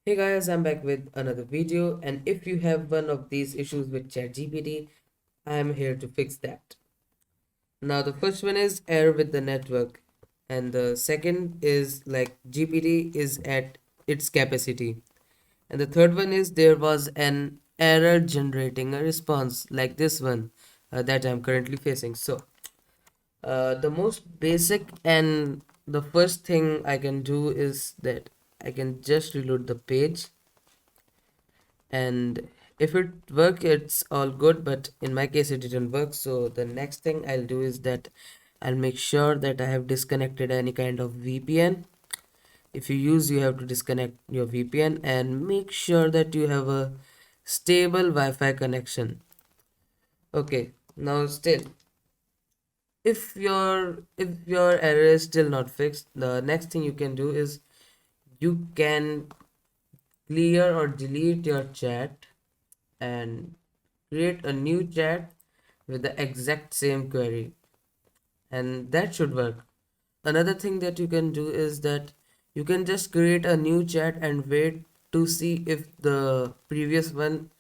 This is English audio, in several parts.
Hey guys, I'm back with another video, and if you have one of these issues with ChatGPT, I am here to fix that. Now, the first one is error with the network, and the second is like GPT is at its capacity, and the third one is there was an error generating a response like this one that I'm currently facing. The most basic and the first thing I can do is that I can just reload the page, and if it work it's all good, but in my case it didn't work. So the next thing I'll do is that I'll make sure that I have disconnected any kind of VPN. If you have to disconnect your VPN and make sure that you have a stable Wi-Fi connection. Okay, now still, if your error is still not fixed, the next thing you can do is you can clear or delete your chat and create a new chat with the exact same query, and that should work. Another thing that you can do is that you can just create a new chat and wait to see if the previous one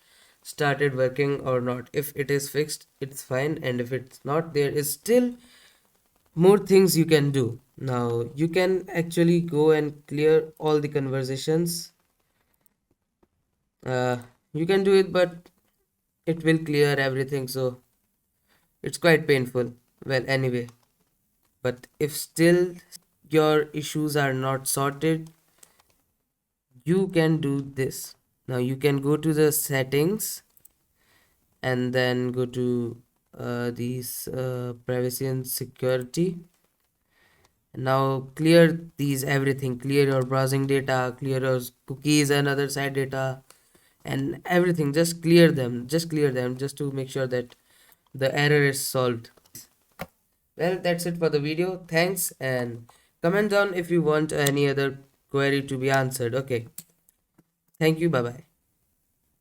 started working or not. If it is fixed, it's fine, and if it's not, there is still more things you can do. Now you can actually go and clear all the conversations. uh, you can do it, but it will clear everything, so it's quite painful. Well, anyway, but if still your issues are not sorted, you can do this. Now you can go to the settings and then go to these privacy and security. Now clear these everything, clear your browsing data, clear your cookies and other site data, and everything. Just clear them just to make sure that the error is solved. Well, that's it for the video. Thanks, and comment down if you want any other query to be answered. Okay. Thank you. Bye bye.